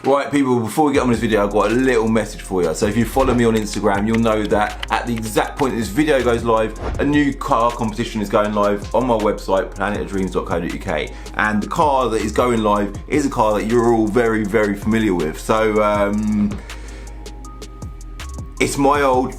Right people, before we get on with this video, I've got a little message for you. So if you follow me on Instagram, you'll know that at the exact point that this video goes live, a new car competition is going live on my website, planetofdreams.co.uk. And the car that is going live is a car that you're all very, very familiar with. So it's my old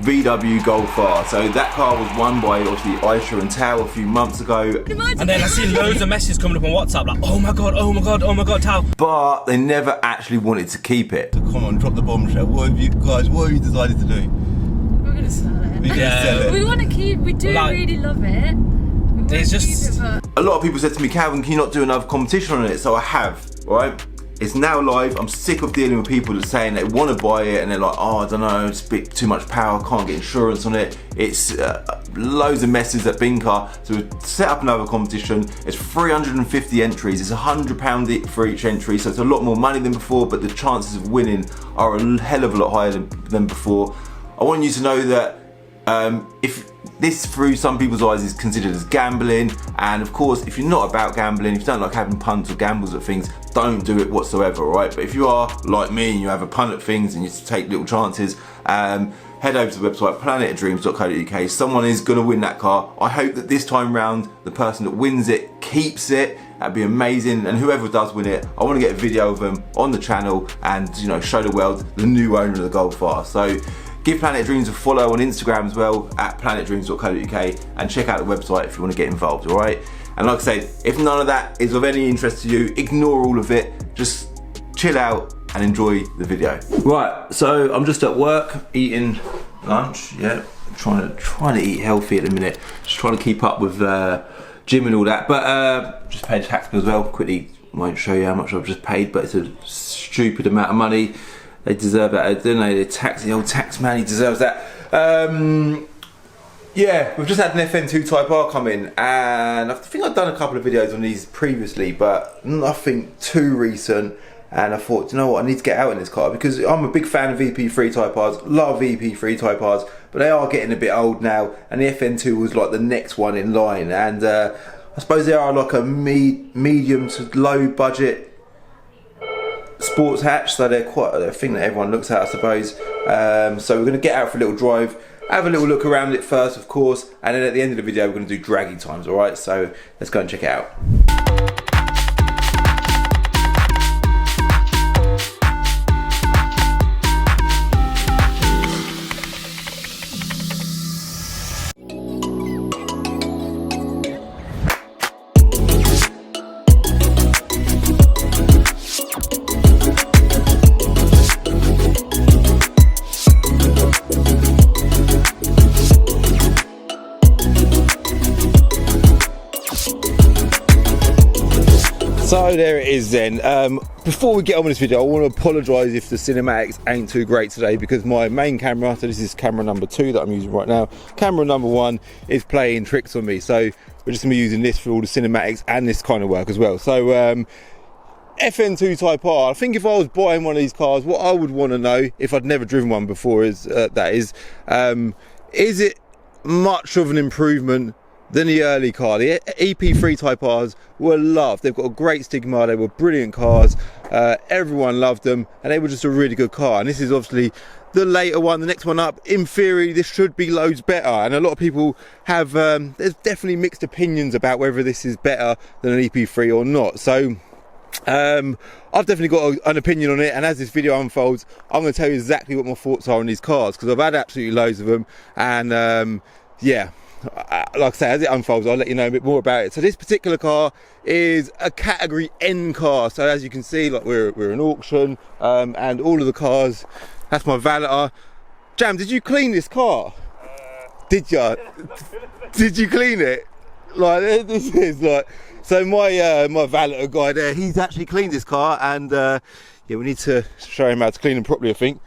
VW Golf R. So that car was won by obviously Aisha and Tao a few months ago. And then I see loads of messages coming up on WhatsApp like, oh my god, oh my god, oh my god, Tao. But they never actually wanted to keep it. Come on, drop the bombshell. What have you decided to do? We're gonna sell it. We're gonna sell it. We want to keep, we do really love it. There's just... A lot of people said to me, Calvin, can you not do another competition on it? So I have, right? It's now live. I'm sick of dealing with people that saying they want to buy it and they're like, oh, I don't know, it's a bit too much power, can't get insurance on it. It's loads of messes at Binker. So we set up another competition. It's 350 entries. It's £100 for each entry. So it's a lot more money than before, but the chances of winning are a hell of a lot higher than before. I want you to know that if this, through some people's eyes, is considered as gambling, and of course, if you're not about gambling, if you don't like having punts or gambles at things, don't do it whatsoever, right? But if you are like me and you have a punt at things and you take little chances, head over to the website planetofdreams.co.uk. Someone is going to win that car. I hope that this time round, the person that wins it keeps it. That'd be amazing. And whoever does win it, I want to get a video of them on the channel and, you know, show the world the new owner of the Golf R. So give Planet of Dreams a follow on Instagram as well, at planetofdreams.co.uk, and check out the website if you want to get involved, all right? And like I said, if none of that is of any interest to you, ignore all of it, just chill out and enjoy the video. Right, so I'm just at work, eating lunch, yeah, trying to eat healthy at the minute, just trying to keep up with gym and all that, but just paid a tax bill as well. Quickly, won't show you how much I've just paid, but it's a stupid amount of money. They deserve that, don't they? The old tax man, he deserves that. Yeah, we've just had an FN2 Type R come in, and I think I've done a couple of videos on these previously, but nothing too recent. And I thought, you know what, I need to get out in this car because I'm a big fan of EP3 Type Rs, love EP3 Type Rs, but they are getting a bit old now, and the FN2 was like the next one in line. And I suppose they are like a medium to low budget sports hatch, so they're quite a thing that everyone looks at, I suppose. So we're going to get out for a little drive, have a little look around it first, of course, and then at the end of the video we're going to do Draggy times, alright? So let's go and check it out. So there it is then. Before we get on with this video, I want to apologise if the cinematics ain't too great today, because my main camera, so this is camera number 2 that I'm using right now, camera number 1 is playing tricks on me, so we're just going to be using this for all the cinematics and this kind of work as well. So FN2 Type R, I think if I was buying one of these cars, what I would want to know, if I'd never driven one before, is it much of an improvement than the early car? The EP3 Type Rs were loved. They've got a great stigma. They were brilliant cars. Everyone loved them, and they were just a really good car. And this is obviously the later one, the next one up. In theory, this should be loads better. And a lot of people have, there's definitely mixed opinions about whether this is better than an EP3 or not. So I've definitely got an opinion on it, and as this video unfolds, I'm going to tell you exactly what my thoughts are on these cars, because I've had absolutely loads of them. And yeah, like I say, as it unfolds, I'll let you know a bit more about it. So this particular car is a category N car. So as you can see, like we're an auction, and all of the cars, that's my valeter. Jam, did you clean this car? Did you? Did you clean it? Like, this is like, so my my valeter guy there, he's actually cleaned this car, and yeah, we need to show him how to clean them properly, I think.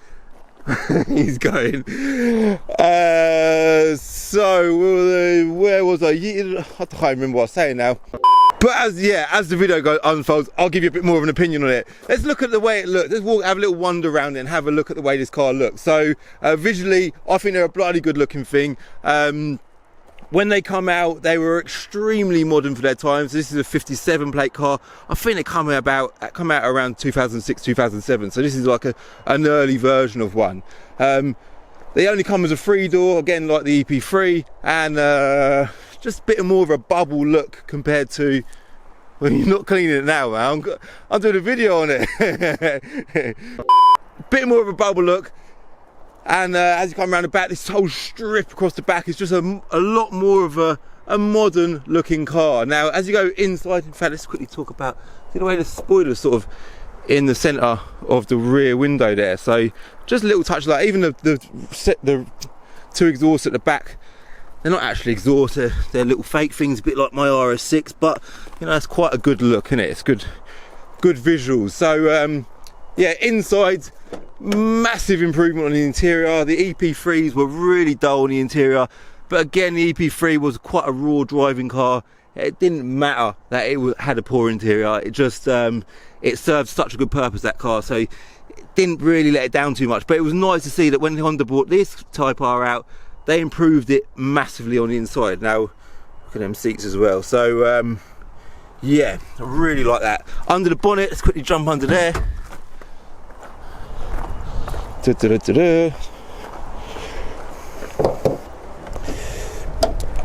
He's going. So where was I? I can't remember what I was saying now. But as the video unfolds, I'll give you a bit more of an opinion on it. Let's look at the way it looks. Let's have a little wander around it and have a look at the way this car looks. So visually, I think they're a bloody good looking thing. when they come out, they were extremely modern for their times. This is a 57 plate car. I think they come out around 2006, 2007. So this is like an early version of one. They only come as a 3-door, again, like the EP3, and just a bit more of a bubble look compared to, well, you're not cleaning it now, man. I'm doing a video on it. Bit more of a bubble look. And as you come around the back, this whole strip across the back is just a lot more of a modern looking car. Now, as you go inside, in fact, let's quickly talk about the way the spoiler's sort of in the centre of the rear window there. So just a little touch, like even the two exhausts at the back, they're not actually exhausts, they're little fake things, a bit like my RS6, but you know, it's quite a good look, isn't it? It's good visuals. So yeah, inside, massive improvement on the interior. The EP3s were really dull on the interior, but again, the EP3 was quite a raw driving car. It didn't matter that it had a poor interior. It just it served such a good purpose, that car, so it didn't really let it down too much. But it was nice to see that when Honda brought this Type R out, they improved it massively on the inside. Now look at them seats as well. So yeah, I really like that. Under the bonnet, let's quickly jump under there.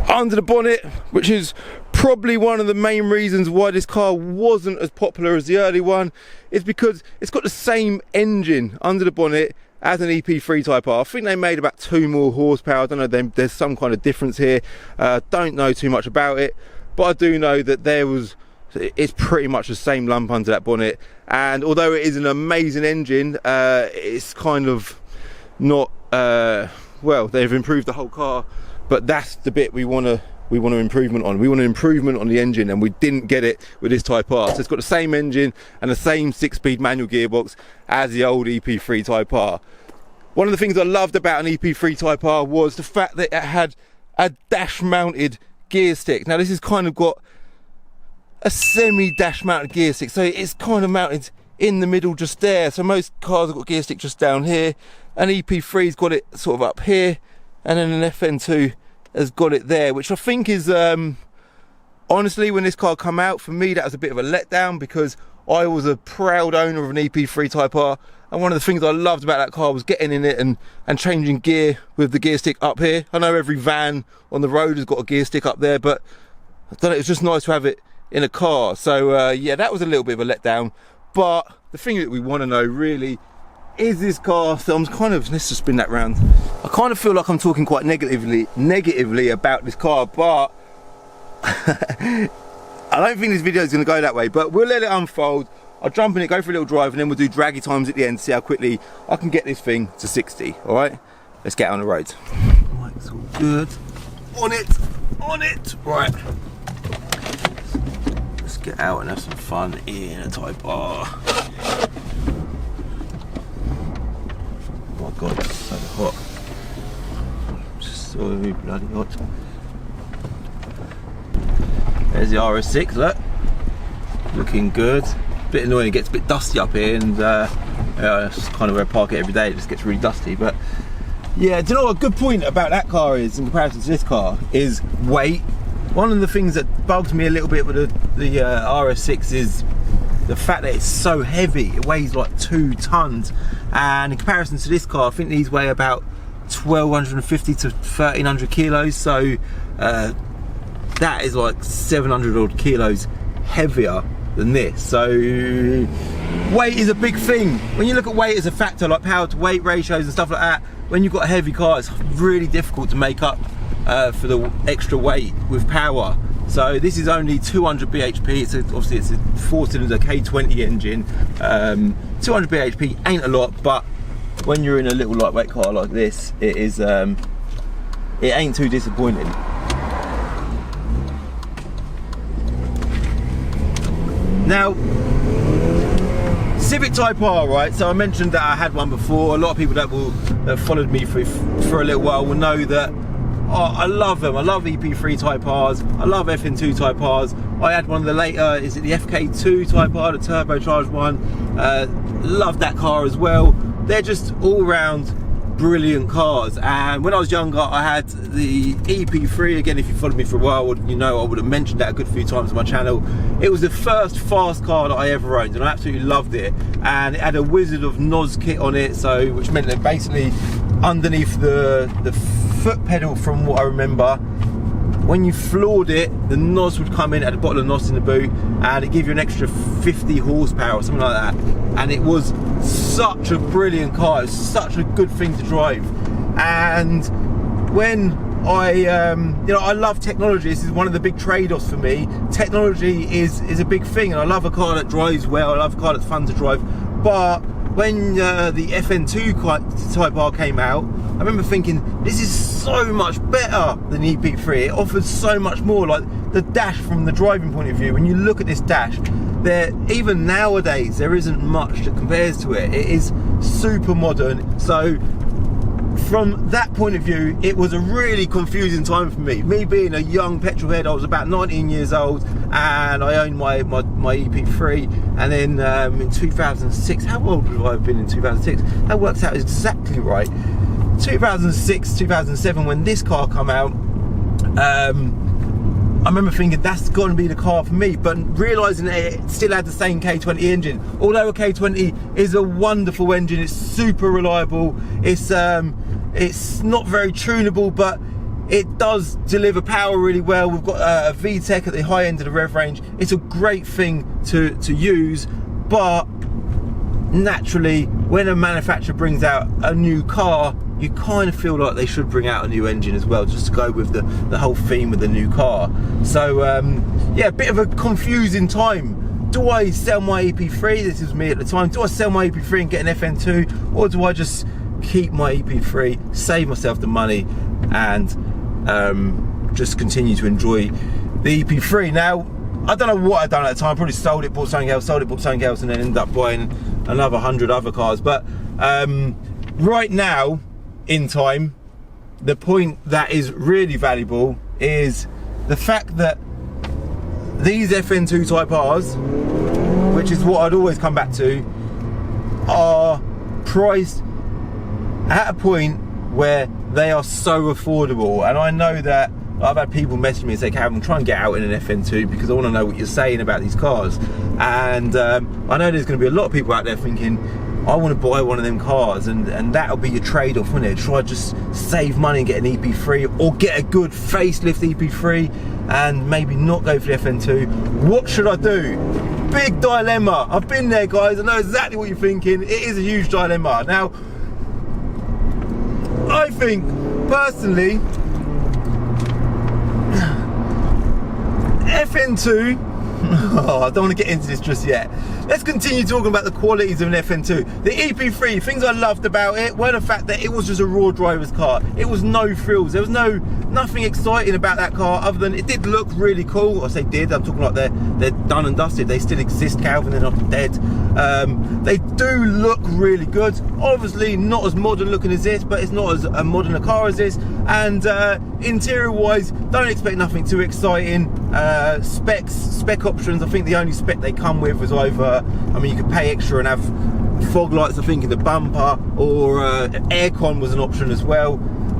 Under the bonnet, which is probably one of the main reasons why this car wasn't as popular as the early one, is because it's got the same engine under the bonnet as an EP3 Type R. I think they made about 2 more horsepower. I don't know, there's some kind of difference here. Don't know too much about it, but I do know that it's pretty much the same lump under that bonnet. And although it is an amazing engine, it's kind of not, well, they've improved the whole car, but that's the bit we want to improvement on. We want an improvement on the engine, and we didn't get it with this Type R. So it's got the same engine and the same 6-speed manual gearbox as the old EP3 Type R. One of the things I loved about an EP3 Type R was the fact that it had a dash mounted gear stick. Now this has kind of got a semi-dash mounted gear stick, so it's kind of mounted in the middle just there. So most cars have got gear stick just down here, and EP3's got it sort of up here, and then an FN2 has got it there, which I think is honestly, when this car come out, for me that was a bit of a letdown, because I was a proud owner of an EP3 Type R, and one of the things I loved about that car was getting in it and changing gear with the gear stick up here. I know every van on the road has got a gear stick up there, but I don't know, it's just nice to have it in a car. So yeah, that was a little bit of a letdown. But the thing that we want to know really is this car. So I'm kind of, let's just spin that round. I kind of feel like I'm talking quite negatively about this car, but I don't think this video is going to go that way, but we'll let it unfold. I'll jump in it, go for a little drive, and then we'll do draggy times at the end to see how quickly I can get this thing to 60. All right, let's get on the road. Right, it's all good. On it. Right, let's get out and have some fun in a Type R. Oh my God, it's so hot. It's so bloody hot. There's the RS6, look. Looking good. Bit annoying, it gets a bit dusty up here, and it's kind of where I park it every day. It just gets really dusty. But yeah, do you know what a good point about that car is in comparison to this car is weight. One of the things that bugs me a little bit with the RS6 is the fact that it's so heavy. It weighs like 2 tons, and in comparison to this car, I think these weigh about 1250 to 1300 kilos. So that is like 700 odd kilos heavier than this. So weight is a big thing. When you look at weight as a factor, like power to weight ratios and stuff like that, when you've got a heavy car, it's really difficult to make up for the extra weight with power. So this is only 200 bhp. Obviously it's a 4-cylinder K20 engine. 200 bhp ain't a lot, but when you're in a little lightweight car like this, it is it ain't too disappointing. Now, Civic Type R, right? So I mentioned that I had one before. A lot of people that followed me for a little while will know that I love them. I love EP3 Type Rs. I love FN2 Type Rs. I had one of the later, is it the FK2 Type R, the turbocharged one? Love that car as well. They're just all round brilliant cars. And when I was younger, I had the EP3. Again, if you followed me for a while, you know I would have mentioned that a good few times on my channel. It was the first fast car that I ever owned, and I absolutely loved it. And it had a Wizard of Noz kit on it, so which meant that basically underneath the foot pedal, from what I remember, when you floored it, the NOS would come in at the bottom of the NOS in the boot, and it gave you an extra 50 horsepower or something like that. And it was such a brilliant car. It was such a good thing to drive. And when I, you know, I love technology. This is one of the big trade-offs for me. Technology is a big thing, and I love a car that drives well. I love a car that's fun to drive. But when the FN2 Type R came out, I remember thinking, this is so much better than EP3. It offers so much more. Like the dash, from the driving point of view, when you look at this dash, even nowadays there isn't much that compares to it. It is super modern. So from that point of view, it was a really confusing time for me. Me being a young petrol head, I was about 19 years old, and I owned my EP3. And then in 2006, how old would I have been in 2006? That works out exactly right. 2006, 2007, when this car come out, I remember thinking that's got to be the car for me, but realising that it still had the same K20 engine. Although a K20 is a wonderful engine, it's super reliable, it's not very tunable, but it does deliver power really well. We've got a VTEC at the high end of the rev range. It's a great thing to use, but naturally, when a manufacturer brings out a new car, you kind of feel like they should bring out a new engine as well, just to go with the whole theme with the new car. So yeah, a bit of a confusing time. Do I sell my EP3? This is me at the time. Do I sell my EP3 and get an FN2, or do I just keep my EP3, save myself the money, and just continue to enjoy the EP3? Now, I don't know what I'd done at the time. I probably sold it, bought something else, sold it, bought something else, and then ended up buying another 100 other cars. But right now in time, the point that is really valuable is the fact that these FN2 Type Rs, which is what I'd always come back to, are priced at a point where they are so affordable. And I know that I've had people message me and say, Calvin, try and get out in an FN2 because I want to know what you're saying about these cars. And I know there's going to be a lot of people out there thinking, I want to buy one of them cars, and that'll be your trade-off, won't it? Try just save money and get an EP3, or get a good facelift EP3 and maybe not go for the FN2. What should I do? Big dilemma. I've been there, guys. I know exactly what you're thinking. It is a huge dilemma. Now, I think personally, FN2, oh, I don't want to get into this just yet. Let's continue talking about the qualities of an FN2. The EP3, things I loved about it were the fact that it was just a raw driver's car. It was no frills. There was nothing exciting about that car other than it did look really cool. I say did, I'm talking like they're done and dusted. They still exist, Calvin, they're not dead. They do look really good. Obviously not as modern looking as this, but it's not as modern a car as this. And interior wise, don't expect nothing too exciting. Spec options, I think the only spec they come with was either, I mean, you could pay extra and have fog lights, I think, in the bumper, or aircon was an option as well.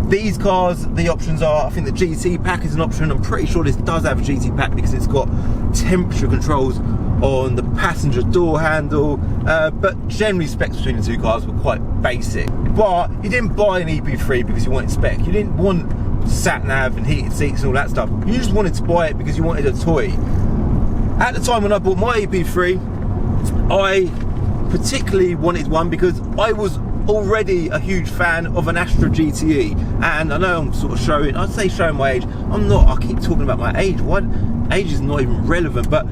These cars, the options are, I think the GT pack is an option. I'm pretty sure this does have a GT pack because it's got temperature controls on the passenger door handle, but generally specs between the two cars were quite basic. But you didn't buy an EP3 because you wanted spec. You didn't want sat nav and heated seats and all that stuff. You just wanted to buy it because you wanted a toy. At the time when I bought my EP3, I particularly wanted one because I was already a huge fan of an Astra GTE, and I know I'm sort of showing, I'd say showing my age. I'm not, I keep talking about my age. What? Age is not even relevant, but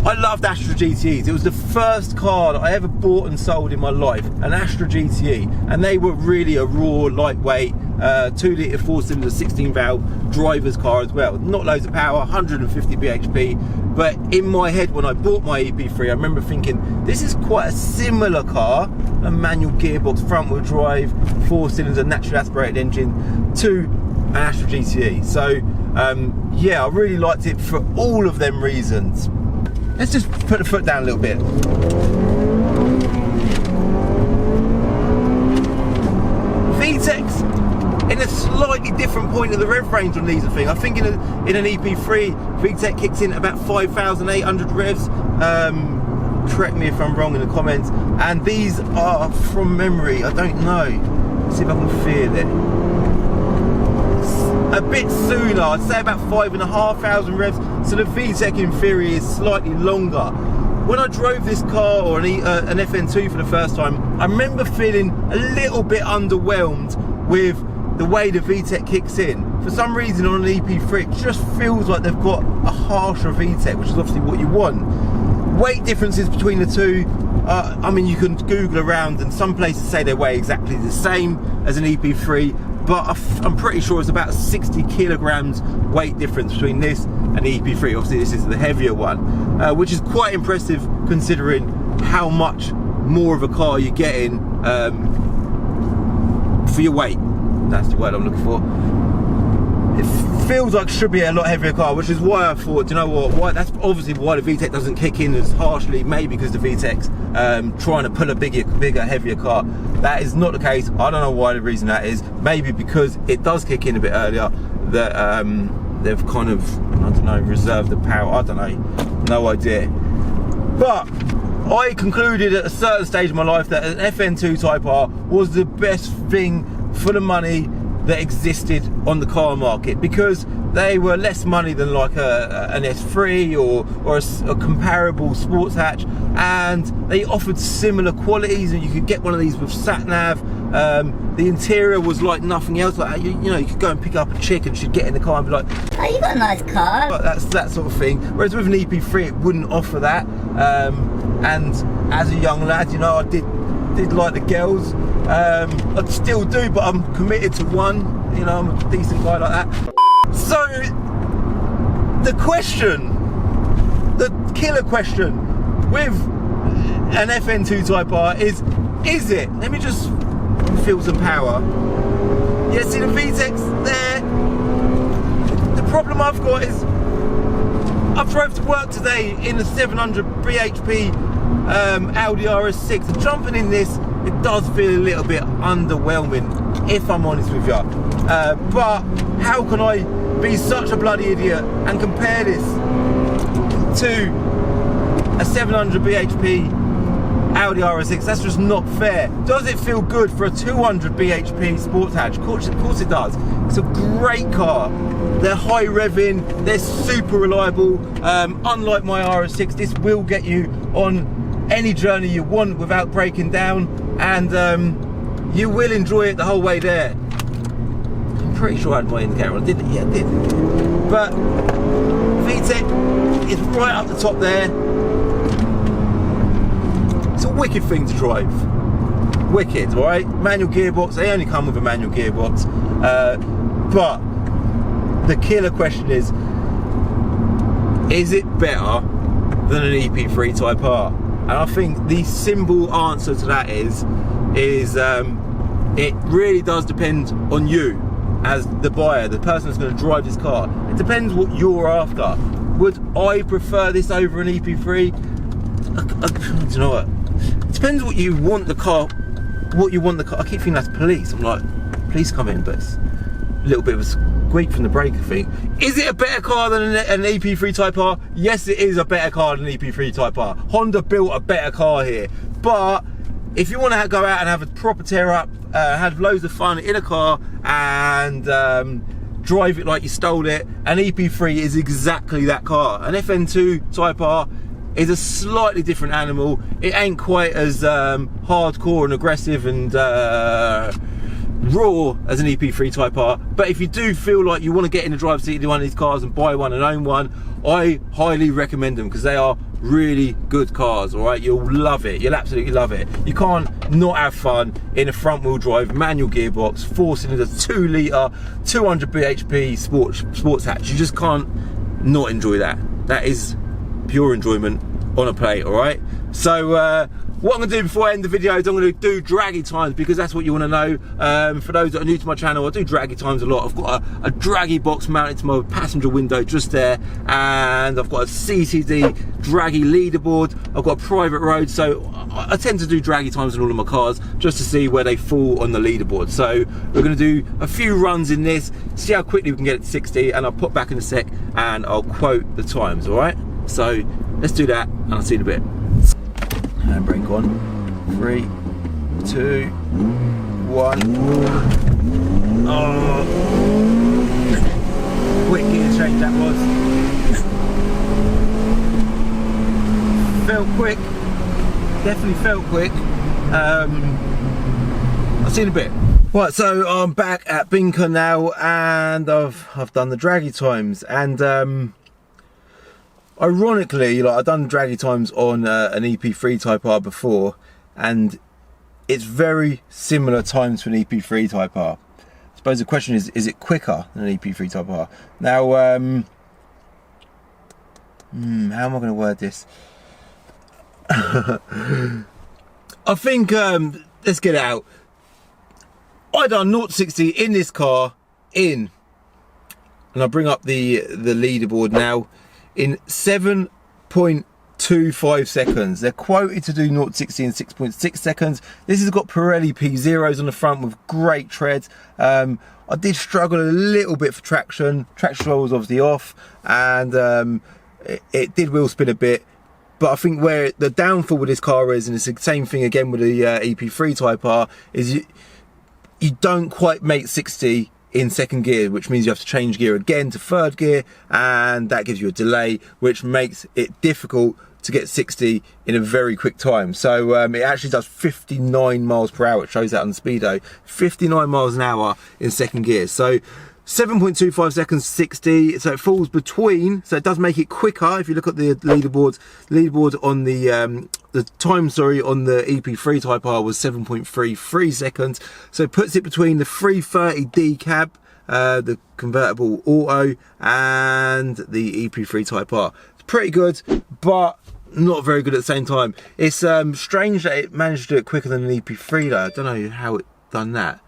I loved Astra GTEs. It was the first car that I ever bought and sold in my life, an Astra GTE, and they were really a raw, lightweight, 2-litre 4-cylinder 16-valve driver's car as well. Not loads of power, 150 bhp, but in my head when I bought my EP3, I remember thinking, this is quite a similar car, a manual gearbox, front-wheel drive, 4-cylinder, naturally aspirated engine, to an Astra GTE. So yeah, I really liked it for all of them reasons. Let's just put the foot down a little bit. point of the rev range on these, I think. I think in an EP3, VTEC kicks in at about 5,800 revs. Correct me if I'm wrong in the comments. And these are from memory, I don't know. Let's see if I can feel it. A bit sooner, I'd say about 5,500 revs. So the VTEC in theory is slightly longer. When I drove this car, or an FN2 for the first time, I remember feeling a little bit underwhelmed with the way the VTEC kicks in. For some reason on an EP3 it just feels like they've got a harsher VTEC, which is obviously what you want. Weight differences between the two, I mean, you can Google around and some places say they weigh exactly the same as an EP3, but I'm pretty sure it's about 60 kilograms weight difference between this and the EP3. Obviously this is the heavier one, which is quite impressive considering how much more of a car you're getting for your weight. That's the word I'm looking for. It feels like it should be a lot heavier car, which is why I thought, you know what, that's obviously why the VTEC doesn't kick in as harshly, maybe because the VTEC's trying to pull a bigger, heavier car. That is not the case. I don't know why the reason that is. Maybe because it does kick in a bit earlier, that they've kind of, I don't know, reserved the power. I don't know, no idea. But I concluded at a certain stage of my life that an FN2 Type R was the best thing for the money that existed on the car market, because they were less money than like an S3 or a comparable sports hatch, and they offered similar qualities, and you could get one of these with sat nav. The interior was like nothing else. Like you know, you could go and pick up a chick and she'd get in the car and be like, "Oh, you got a nice car." That's that sort of thing. Whereas with an EP3, it wouldn't offer that. And as a young lad, you know, I did like the girls. I still do, but I'm committed to one. You know, I'm a decent guy like that. So the question, the killer question with an FN2 Type R is it? Let me just feel some power. Yeah, see the VTEC's there. The problem I've got is I've drove to work today in a 700 bhp Audi RS6, and jumping in this, it does feel a little bit underwhelming, if I'm honest with you. But how can I be such a bloody idiot and compare this to a 700 bhp Audi RS6? That's just not fair. Does it feel good for a 200 bhp sports hatch? Of course it does. It's a great car. They're high revving, they're super reliable. Unlike my RS6, this will get you on any journey you want without breaking down, and you will enjoy it the whole way there. I'm pretty sure I had my indicator on, didn't it? Yeah, I did. But VTEC is right up the top there. It's a wicked thing to drive. Wicked, alright? Manual gearbox, they only come with a manual gearbox. But the killer question is it better than an EP3 Type R? And I think the simple answer to that is it really does depend on you as the buyer, the person that's going to drive this car. It depends what you're after. Would I prefer this over an EP3? Do you know what? It depends what you want the car. I keep thinking that's police. I'm like, police come in, but it's a little bit of a squeak from the brake, I think. Is it a better car than an EP3 Type R? Yes, it is a better car than an EP3 Type R. Honda built a better car here. But if you want to go out and have a proper tear up, have loads of fun in a car and drive it like you stole it, an EP3 is exactly that car. An FN2 Type R is a slightly different animal. It ain't quite as hardcore and aggressive and raw as an EP3 Type R, but if you do feel like you want to get in the driver's seat of one of these cars and buy one and own one, I highly recommend them because they are really good cars. All right, you'll love it. You'll absolutely love it. You can't not have fun in a front wheel drive manual gearbox 4-cylinder 2 litre 200 bhp sports hatch. You just can't not enjoy that. That is pure enjoyment on a plate. All right, so what I'm going to do before I end the video is I'm going to do draggy times, because that's what you want to know. For those that are new to my channel, I do draggy times a lot. I've got a draggy box mounted to my passenger window just there, and I've got a CCD draggy leaderboard. I've got a private road, so I tend to do draggy times in all of my cars just to see where they fall on the leaderboard. So we're going to do a few runs in this, see how quickly we can get it to 60, and I'll put back in a sec and I'll quote the times, all right? So let's do that, and I'll see you in a bit. Handbrake on. 3, 2, 1. Oh, quick gear change that was. Felt quick. Definitely felt quick. I'll see you in a bit. Right, so I'm back at Binker now, and I've done the draggy times, and ironically, like, I've done draggy times on an EP3 Type R before, and it's very similar times for an EP3 Type R. I suppose the question is it quicker than an EP3 Type R? Now, how am I going to word this? I think, let's get it out. I done 0-60 in this car and I'll bring up the leaderboard now, in 7.25 seconds. They're quoted to do 0-60 in 6.6 seconds. This has got Pirelli P0s on the front with great tread. I did struggle a little bit for traction. Traction control was obviously off, and it did wheel spin a bit. But I think where the downfall with this car is, and it's the same thing again with the EP3 Type R, is you don't quite make 60 in second gear, which means you have to change gear again to third gear, and that gives you a delay, which makes it difficult to get 60 in a very quick time. So it actually does 59 miles per hour. It shows that on the speedo, 59 miles an hour in second gear. So 7.25 seconds 60, so it falls between, so it does make it quicker. If you look at the leaderboard on the time, sorry, on the EP3 Type R was 7.33 seconds, so it puts it between the 330D cab, the convertible auto, and the EP3 Type R. It's pretty good, but not very good at the same time. It's strange that it managed to do it quicker than an EP3 though. I don't know how it done that.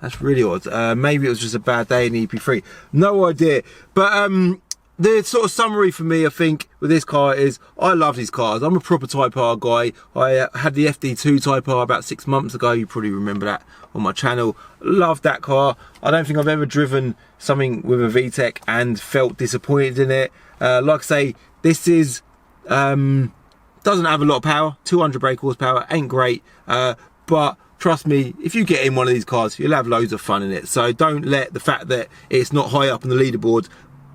That's really odd. Maybe it was just a bad day in the EP3. No idea. But the sort of summary for me, I think, with this car is I love these cars. I'm a proper Type R guy. I had the FD2 Type R about 6 months ago. You probably remember that on my channel. Love that car. I don't think I've ever driven something with a VTEC and felt disappointed in it. Like I say, this is doesn't have a lot of power. 200 brake horsepower, ain't great. But trust me, if you get in one of these cars, you'll have loads of fun in it. So don't let the fact that it's not high up on the leaderboard,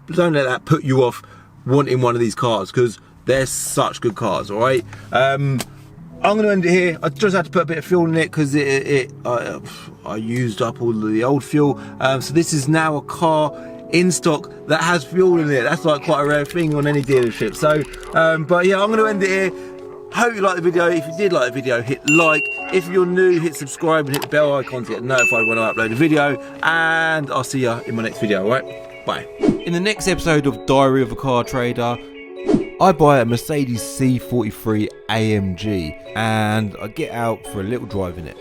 don't let that put you off wanting one of these cars, because they're such good cars, all right? I'm going to end it here. I just had to put a bit of fuel in it because I used up all the old fuel. So this is now a car in stock that has fuel in it. That's like quite a rare thing on any dealership. So, but yeah, I'm going to end it here. Hope you liked the video. If you did like the video, hit like. If you're new, hit subscribe and hit the bell icon to get notified when I upload a video. And I'll see you in my next video, alright? Bye. In the next episode of Diary of a Car Trader, I buy a Mercedes C43 AMG and I get out for a little drive in it.